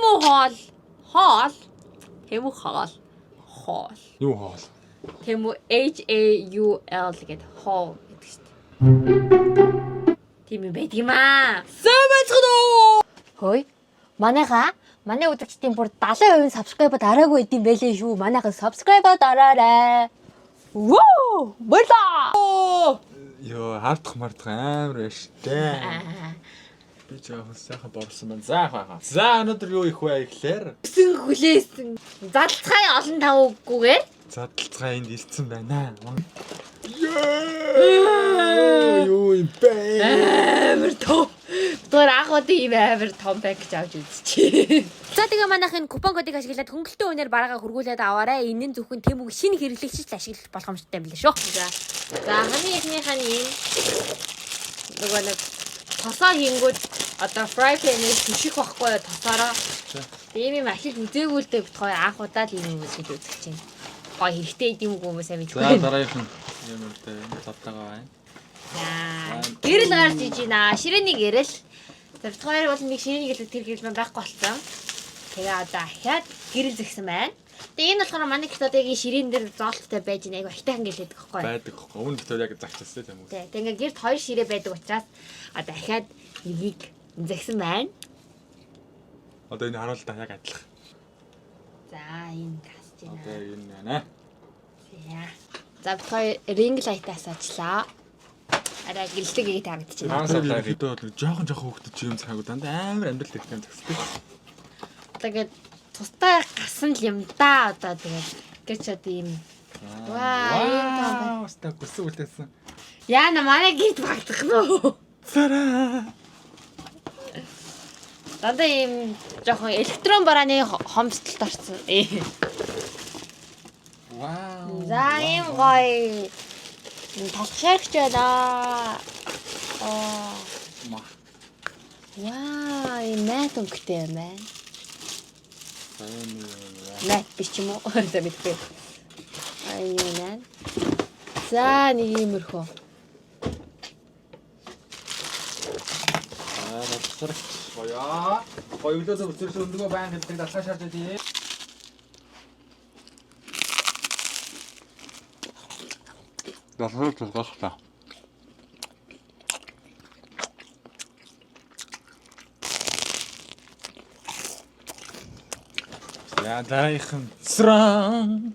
Тэмүү хоол. Хоол. Тэмүү хоол. Хоол. Юу хоол? Тэмүү HAUL гэдэг хоол гэдэг шүү дээ. Тийм юм байдаг юм аа. Сэмэцгдөө. Хөөе. Манай үзэгчдийн бүр 70% subscribe-д араагүй идэм байлээ шүү. Манайхан subscribe-д араарай. Воо! Баярлаа. Йоо, хардах амар байж тээ. Би жоохон сайхан борсон байна. За хаа. За өнөөдөр юу их вэ гэхлээр Хүлээсэн. Задлцгай олон тавгүйгээр. задлцгаа энд ирсэн байна. Юу юм бэ? Амар том. Тэр ахуудын ийм амар том баг гэж авч үзчихье. За тэгээ манайхын купон кодыг ашиглаад хөнгөлтөө үнээр бараагаа хургуулад аваарай. Энэ нь зөвхөн Тэмүүг шинэ хэрэглэгчд ашиглах боломжтой юм л шүү. За хамгийн ихнийх нь ийм нөгөө нэг тосоо хийнгүүд одоо fry pan-ээс түших байхгүй тосоороо. Тэгээ ийм ашиг үзээгүй л дээ бит гоё анхудаа л ийм юм шиг үзэж чинь. Гоё хэрэгтэй идэм үгүй юм сайн мэдгүй. За дараагийнх нь юм уу те тавтагаа байна. Яа, гэрэл гарч иж байна. Ширээний гэрэл. Тэр хоёр бол нэг ширээний гэрэл тэр гэрэл маань байхгүй болсон. Тэгээ одоо ахаад гэрэл згсэн байна. Тэгээ энэ болохоор манай гэрт одоо яг ширээн дээр зоолттой байж байна. Айгу хайтайхан гэрэл байдаг байхгүй. Байдаг хөө. Өмнө дэвтэр яг загчсан тийм үү? Тэгээ ингээ гэрт хоёр ширээ байдаг учраас одоо ахаад нэгийг згсэн байна. Одоо энэ харуултаа яг адилхан. За энэ гасч байна. Одоо энэ байна. За бид хоёр ring light-аас ажиллаа. Араа гэлдэг ийг тагтчихна. Хаансаа хэд бол жоохон хөөгдөж юм цаагүй дандаа амар амьдрал ихтэй згсдэг. Тэгээд тустай гасан л юм да одоо тэгээд гэж одоо ийм Вау, ста гүсүү үлээсэн. яана манай гэрт багтах нөө. Цараа. Дандаа ийм жоохон электрон барааны хомсдолд орсон. Вау. За ийм гоё талхшаагч байна. Яа, ийм мэт өнгөтэй юм байна. Мэт биш юм уу? За мэдгүй. Аюунаа. За нэг иймэрхүү. Насрах гоёа. Гоёлоо зөвчөрсөн өндөгөө баян гэдэг дасгай шаарч дээ. Дасгай тусгахта. Я дараагийн сран.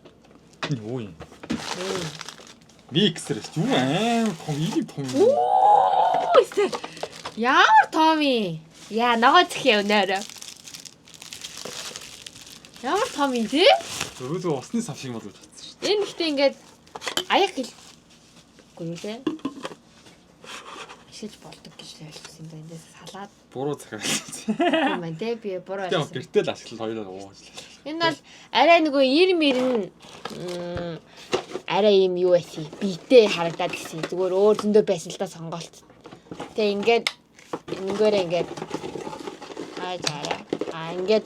Юу юм? Миксер шүү аим том том. Ямар томми? Яа, ногоо зэх явнаар. Ямар том юм тий? Өөрөөсөө усны сав шиг болгож чадсан шүү. Энэ ихтэй ингээд аяг гэлгүй юу те? Шилж болдог гэж ойлгосон юм байна. Эндээс салаад Буруу захиалсан. юм байна те. Би буруу Тэгээ ойлгосон. гэртэл ашиглал хоёулаа уучлаа. Энэ бол арай нөгөө 90 арай юм юу байсан. Биетэй харагдаад гисэн. Зүгээр өөр зөндөө байсан л да сонголт. Тэгээ ингээд энэгээр ингээд ингээд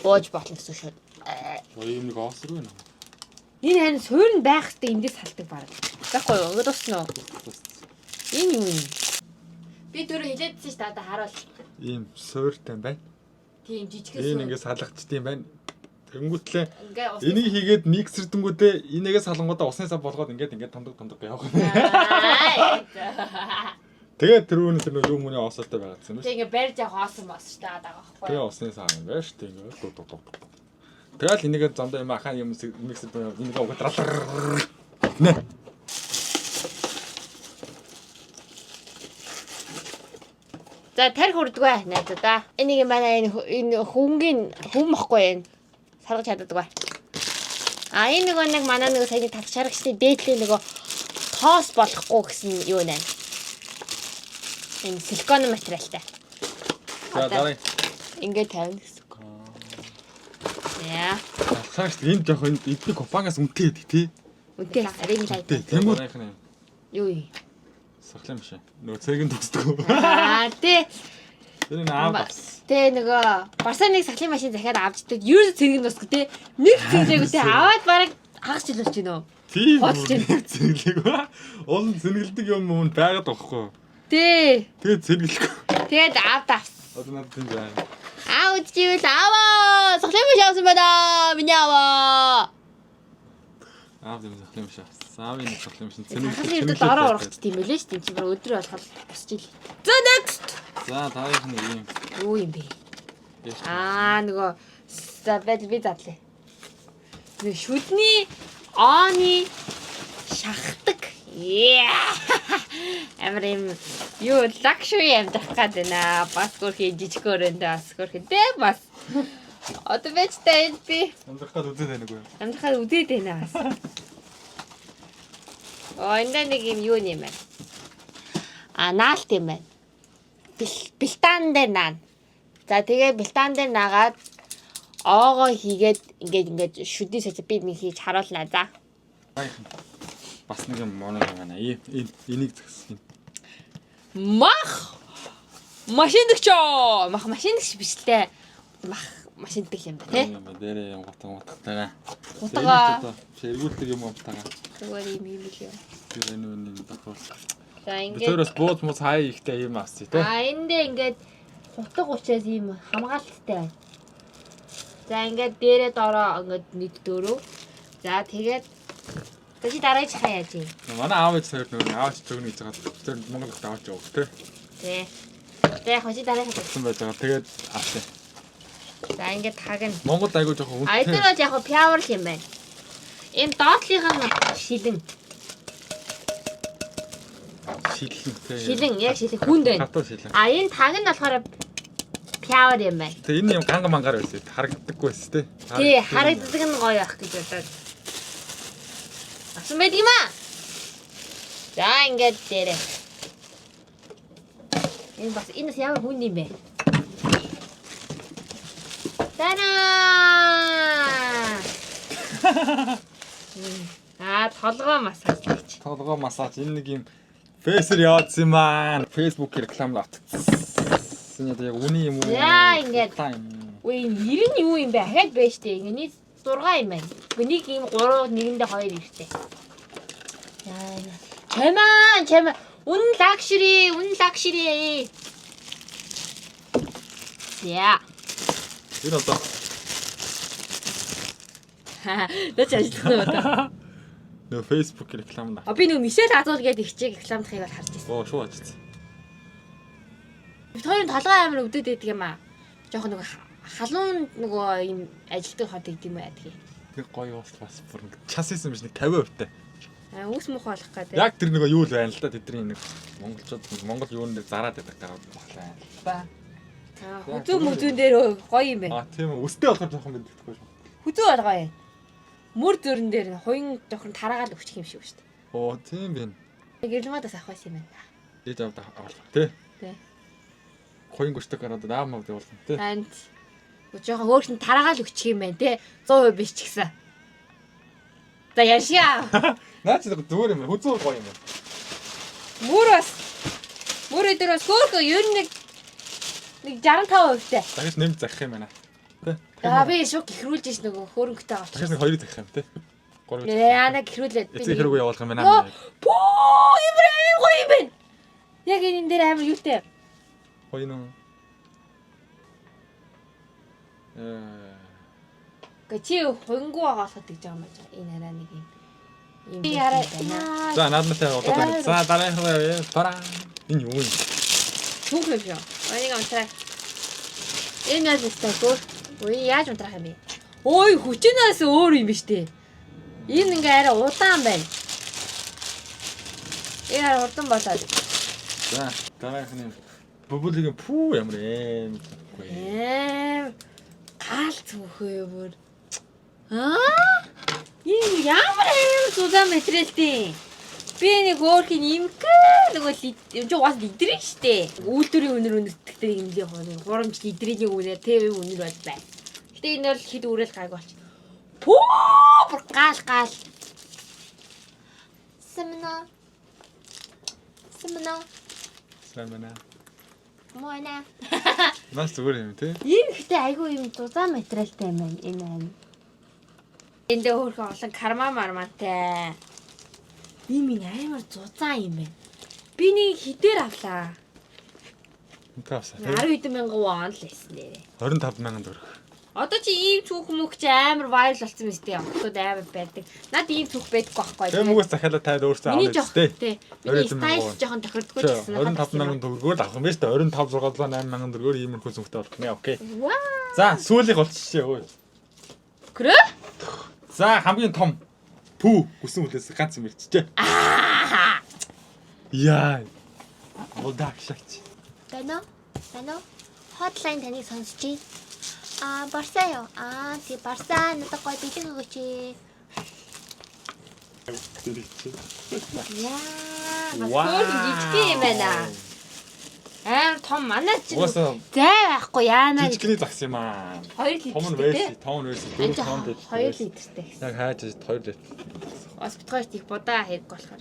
бууж болно гэсэн шүү. Ийм нэг оосруу байна. Энэ харин суурь нь байх хэвээр эндээс салдаг баг. Байхгүй юу? Ингээд дуусна уу? Энэ юу юм? Би түрүү хэлээдсэн шүү дээ. Одоо харуул. Ийм суурьтай байна. Тийм жижигхэн Энэ суурь. ингээд салгачд юм байна. Тэнгүүтлээ энийг хийгээд миксердэнгүүтээ энийгээ салангуудаа усны сав болгоод ингээд тундаг явах. Тэгээд тэрүүнээс нэг юм мөний оосолтой байгаадсан юм. Тэг ингээд барьж явах хоосон бос шүү дээ байгаа байхгүй. Тэгээ усны сав юм байна шүү дээ. Ингээд дуг. Тэгэл энийгээ зондоо юм ахаа юм миксер энийгээ угатрал. Нэ. За тарих хүрдгөө найзаа. Энийг манай энэ хөнгөн хүм мохгүй юм. Саргаж чаддаггүй. Энэ нэг манай нэг саяны талх шарагчдын дээдлийн нөгөө тоос болохгүй гэсэн юу нэ. Энэ силикон материалтай. За дараа. Ингээд тавина гэсэн. Яа. Цааш энэ жоохон эдний компаниас үнэтэй гэдэг тий. Үнтэй ring light. Тэнгүүд Юу юм? сахлан биш. Нөгөө цэгийн төгсдөг. Тий. Тэр нэг аав бас. Тэ нөгөө барсаа нэг сахлын машин захиад авчдаг. Юу цэрэг нусг тий. Нэг цэглээгүүтэй аваад бараг хагас жил болж байна уу? Тийм. Бодлож байна. Цэглээг. Уул цэнгэлдэг юм уу байгаад байхгүй. Тий. Тэгээд цэглэхгүй. Тэгээд авд авс. Одоо надад тийм байна. Аав үзчихвэл аваа. цогцол юм шиг. Савын нэг цогцол юм шиг. Цахилын ирдэл ороо урагч тийм байлээ шүү дээ. Чи бүр өдрөө болоход босч ил. За next. За таах нэг юм. Юу юм бэ? Нөгөө би задлаа. Нэг шүднийооны шахдаг. Амар юм юу luxury амьдрах гээд байна. Бас гөрхий жижигөрөндөө бас гөрхийтэй бас. Одоо вечтэй би Амьдрах гээд үзээд байна уу? амьдрахад үдээд байна бас. Энд нэг юм юу юм бэ? Наалт юм байна. Бэлтаан дээр наа. За тэгээ бэлтаан дээр наагаад оогоо хийгээд ингээд шүдний саж би нэг хийж харуулнаа за. Бас нэг юм моног байна. Энийг згсэн. Мах машиндагч биш лээ. Машинддаг юм ба тий. Дээрээ юм готготойгаа. Готгоо. Шэргүүлдэг юм уутагаа. Зүгээр юм юм. Тэр энэ давхар. За ингээд тэрээс бууз мус хай ихтэй юм авчих тий. Эндээ ингээд хутга учраас ийм хамгаалттай байна. За ингээд дээрээ доороо ингээд нэг дөрөв. За тэгээд чи дараач хаяаж юм. Манай аав ээж хоёр нөгөө аавч зөвгөн хийж байгаа. Тэр Монгол хот аваач явах тий. Тий. Тэгээ хожи дараач гэсэн байж байгаа. Тэгээд авчих. За ингээд тагна. Монгол айгуу жоохон үнэтэй. Тэр бол яг пиавер юм байна. Энэ доотлынхаа шилэн. Шилэн яг шилэн хүнд байна. Хатуу шилэн. Энэ таг нь болохоор пиавер юм байна. Тэгээ энэ юм ганга мангаар байсан. Харагддаггүй байсан тий. Тий, харагддаг нь гоё ах гэж бодоод. Асан байд юм аа. За ингээд дээрээ. Энэ бас энэ ямар хүн юм бэ? Танаа. Толгой массаж гэж. Толгой массаж энэ нэг юм фейсэр яваадсан юм аа. Facebook реклам авчихсан. Яг үний юм уу? Яа ингээд. Үгүй 90 юу юм бэ? Ахаад байж тээ. Ингээд 6 юм байна. Нэг юм 3 нэгэндээ 2 иртэй. Яа. Чамаа. Үн лакшри. Яа. Энэ одоо. Дэч ажиллах нь одоо. Нөө Facebook реклам да. Би нөгөө Мишель Азуул гэдэг ихчийг рекламдахыг бол харж байсан. Шууд ажиж. Бид хоёрын толгой амар өвдөд байдаг юм аа. Жохон нөгөө халуун нөгөө юм ажилтдаг хот гэдэг юм аа тгий. Тэг гоё бас бүр час хийсэн биш нэг 50%-тай. Үс мөх болох гэдэг. Яг тэр нөгөө юу л байна л да тэдний нэг монголчууд Монгол юунд зараад байдаг гараад баглаа. Ба. Хүзүүн дээр гоё юм байна. Тийм үү. Өстэй болохоор жоохон мэддэхгүй шүү. Хүзүү бол гоё. Мөр зөрөн дээр хоёрын жоохон тараагаал өгчих юм шиг шүү дээ. Оо тийм байна. Гэрлмадаас авах байсан юм байна. Ээж аваад авах тий. Тий. Хоёрын гүшдэг гараад аамаа явуулсан тий. Танд жоохон өөрхөн тараагаал өгчих юм байна тий. 100% биш ч гэсэн. За яшаа. Наач зүгээр юм. Хүзүү гоё юм байна. Мөр дээр бас хөөхө ер нь нэг 65%-тай. Дахиж нэмж захих юм байна. Тий. Би шок ихрүүлж ш нөгөө хөрөнгөтэй авчих. Дахиж нэг 2-ыг захих юм тий. 3. Яана гихрүүлээд би. Эцэг хэрэг явуулах юм байна. Поо имрээ гоё юм байна. Яг энэ дээр амар юутай. Гоё нөө. Чи хөнгөө агаалах гэж байгаа юм байна. Энэ хараа нэг юм. Би хараа. За наадмтай одоо байна. За дараагийнхаа явъя. Тараа. Энэ юу юм? Түүх юм шүү. Энийг амтраа. Энэ яаж өстэй. Ой яаж унтрах юм бэ? Ой хүчнээс өөр юм биш үү? Энэ ингээ арай удаан байна. Яа урдан болоод. За дараагийнхны бөбөлгийн пүү ямар юм. Гаал цөөхөө бүр. Энэ ямар зузаан материалтай. Би нэг өөрхийн имгэн нөгөө уус лидрийн штэ. Үйлдвэрийн үнэр үнэртгтэй имлээ хоног. 3 жил лидрийн үнээр ТV үнэр бол байна. Гэтэ энэ бол хэд үрэл гайг болч. Пүү гал. Сэмнэ. Моёна. Нас зүгээр юм тий. Энэ ихтэй айгүй юм зузаан материалтай юм байна. Энэ аим. Эндээ хөөрхөн олон карма мармантай. Ийм амар зузаан юм байна. Би нэг хідээр авлаа. Тавсаа. 10,000 вон л байсан нэрээ. 25,000 төгрөг. Одоо чи ийм цүх мөх чи амар вайрал болсон мэт дээ. Октод амар байдаг. Над ийм цүх байдаггүй байхгүй. Тэмүгээс захиалаа таад өөрсдөө авах үстэй. Тий. Миний стайл жоохон тохирдгоо ч гэсэн. 25,000 төгрөгөөр л авах юм байна шүү дээ. 25 6,800 төгрөгөөр иймэрхүү зүгтээ болох нэ. Окей. Вау. За, сүүлийг болчихжээ өө. Гэрээ? За, хамгийн том пүү гүсэн хүлээс ганц юм ирчихжээ. Яа. Молдак шагч. Байна уу? Хотлайн таныг сонсчих. Барсаа юу? Тий Барсаа надад гоё бэлэг өгөөч. Яа, мастер жижиг юм байна. Амар том манай чинь. Уусаа Зай байхгүй яана. жижигний загс юм аа. 2 литр. Том нь верси, том нь верси, 4 том дэд. 2 литртэй. Яг хайж 2 литр. Бас битгойч их будаа хэрэг болохоор.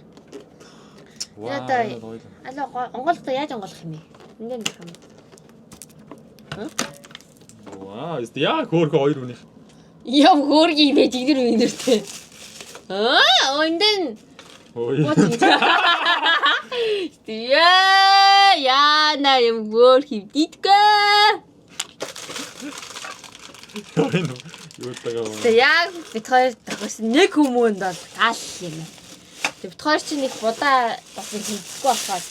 Вау. Алаа онголтой яаж онголох юм бэ? Ингээд нэг юм. Вау, яа хөөрхө хоёр үнийх. Яв хөөргий бэ жигнэр үнэртэй. Ондэн. Ой. Яна юм хөөрхий дитгэ. Юу тагаа. Тэ яг бид хоёр тагс нэг хүмүүнд бол гал юм. Бид хоёр чинь нэг будаа бас хийхгүй болохоор.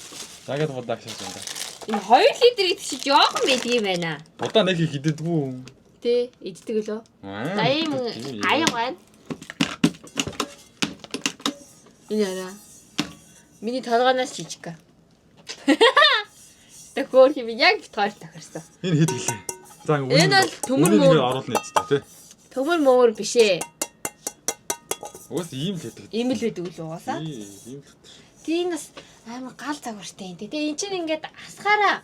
Загад будаа гэсэн юм да. Энэ 2 литр идчих жоохон байдаг юм байна. Будаа нэг их идэгдгүй. Тэ иддэг лөө. За ийм аян байна. Энэ яа. Миний толгоноос жижиг. Тэ хөөрхий би яг бид хоёр тохирсон. Энэ хэд гэлээ. За Энэ бол төмөр мөр оруулна гэдэг тий. төмөр мөр биш ээ. Уус ийм л гэдэг. Ийм л байдаг л угаасаа. Ийм. Тийм бас амар гал загвартай юм. Тэгээ эн чинь ингээд асахаараа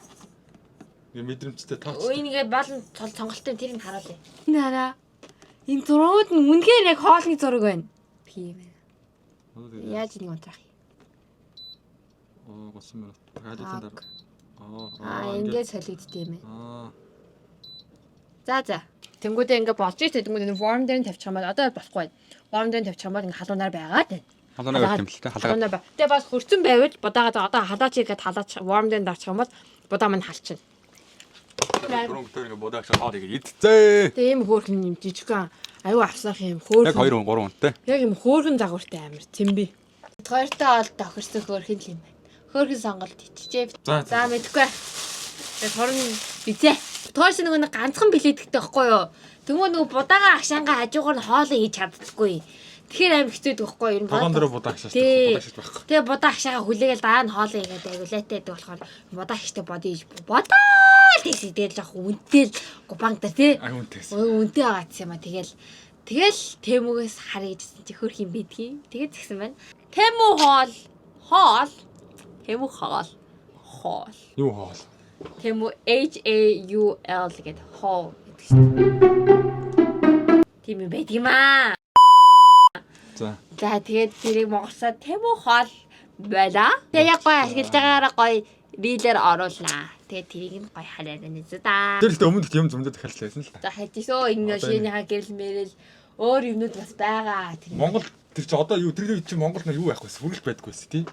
Мэдрэмжтэй тооч. ингээд балан сонголтын тэрийг харуулъя. Нараа. Энэ зургууд нь үнэхээр яг хоолны зураг байна. Тийм ээ. Яаж нэг унтрах юм? Госон минут. Хаалтын дараа. Ингээд солигдд юм ээ. Аа. За. Тэнгүүдээ ингээд болж ирсэн. Тэнгүүд энэ form дээр нь тавьчих юм бол одоо болохгүй байна. Form дээр нь тавьчих юм бол ингээд халуунаар байгаад байна. Халуунаа гэх юм л те. Халуунаар бай. Тэгээ бас хөрцөн байвал будаагаа одоо халаач игээд халаач form дээр нь дарчих юм бол будаа маань халчихна. Гөрөнгөөр ингээ бодаач хаад игээ идцээ. Тэгээ ийм хөөрхөн юм жижигхан аюу авсах юм хөөрхөн. Яг 2 3 үнэтэй. Яг юм хөөрхөн загвартай амир цэмби. Хоёртой ол тохирсон хөөрхөн л юм байна. Хөөрхөн сонголт ичжээ. За мэдгүй. Тэгээ хорн бизээ. Тоош нэг ганцхан билеттэй байхгүй юу? Тэнгүү нэг будаага агшаангаа хажуугаар нь хоолоо хийж чаддаггүй. Тэгэхээр аим хэцүү байхгүй юу? Тогоон дээр будаа агшааш байхгүй. Тэгээ будаа агшаага хүлээгээл дараа нь хоолоо хийгээд агуулаатай байдаг болохоор будаа агштай бодё хийж бодоо тэгс тэгэл яг үнтэй гупанг дээр тий. Үнтэйс. Үнтэй байгац юм а тэгэл Тэмүгээс харъя гэсэн чи хөрх юм бидгийг. Тэгээд згсэн байна. Тэмү хоол. Тэмү хоол. Юу хоол? Тэмү HAUL гэдэг хоол гэдэг шүү. Тийм юм байт юм аа. За тэгээд тэрийг монголсаа Тэмү хоол байла. Тэгээ яг гоё ашиглаж байгаараа гоё рилэр оруулнаа. Тэгээд тэрийг нь гоё хараад байна зү да. тэр ихтэй өмнөд юм зөмдөд харьцлаа байсан л та. За хайжсоо энэ шинийхаа гэрэл мэрэл өөр юмнууд бас байгаа. Монгол тэр чи одоо юу тэр чи Монгол нар юу байх вэ? Сүрэл байдгүй байсан тий.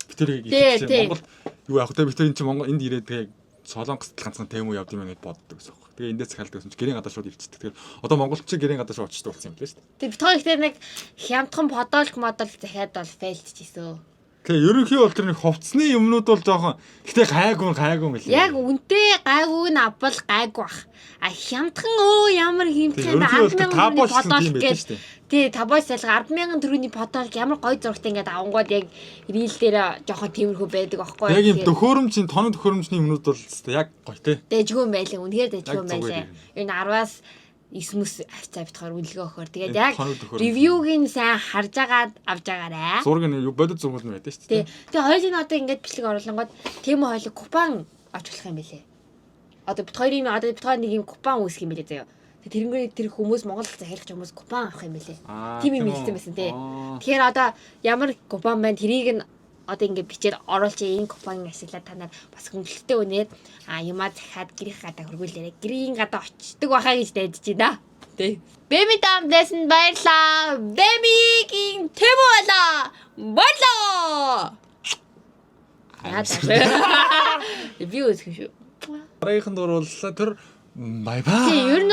Би тэрийг Монгол юу яах вэ? Би тэр чи Монгол энд ирээд тэгээ Солонгост ганцхан Тэмүү явд юм гээд боддог гэсэн юм. Тэгээ эндээс захиалдаг гэсэн чи гэрийн гадаа шууд ирчихдэг. Тэгэхээр одоо монголч гэрийн гадаа шууд очдог болсон юм байна шүү дээ. Тэг битгой ихтэй нэг хямдхан подолк модол захиад бол фейлдчихсэн. Тэгээ ерөнхий бол тэр нэг хувцсны юмнууд бол жоохон гэтээ гайгүй мэл. Яг үнтэй гайгүй нь авбал гайгүй бах. А хямдхан ямар хэмтхэн 10,000 подолк гэж. Тий, табоос салга 10,000 төгрөгийн подолк ямар гоё зурагтай ингээд авангууд яг рил дээр жоохон тиймэрхүү байдаг аахгүй. Яг юм төхөөрөмжийн тоног төхөөрөмжний юмнууд бол яг гоё те. Дэжгүй байлаа. Үнэхээр дэжгүй байлаа. Энэ 10-аас 9 авцаа битгаар үнэлгээ өгөхөр. Тэгээд яг ревюг нь сайн харж агаад авж агаарай. Зураг нь бодит зургууд нь байдаг шүү дээ. Тэгээ хоёулын одоо ингээд бичлэг оруулангууд Тэмүү хоёулыг купон авч болох юм билэ. Одоо бит хоёрын одоо бит хоёр нэг юм купон үүсгэх юм билэ заяа. Тэгээ тэр хүмүүс Монгол захирагч хүмүүс купон авах юм билэ. Тийм юм хэлсэн байсан тий. Тэгэхээр одоо ямар купон байна тэрийг нь одоо ингээд бичээд оруулчих энэ купоныг ашиглаад та нар бас хөнгөлөлттэй үнээр юмаа захиад гэрийн гадаа хөргүүлээрэй. Гэрийн гадаа очдөг байхаа гэж дайдаж байна. Тэ. Бэми дам дэсэн баярлаа. Бэмигийн Тэмүү байлаа. Баярлаа. Би үзэх шүү. Дараагийнх нь дурууллаа тэр бай бай. Тий, ер нь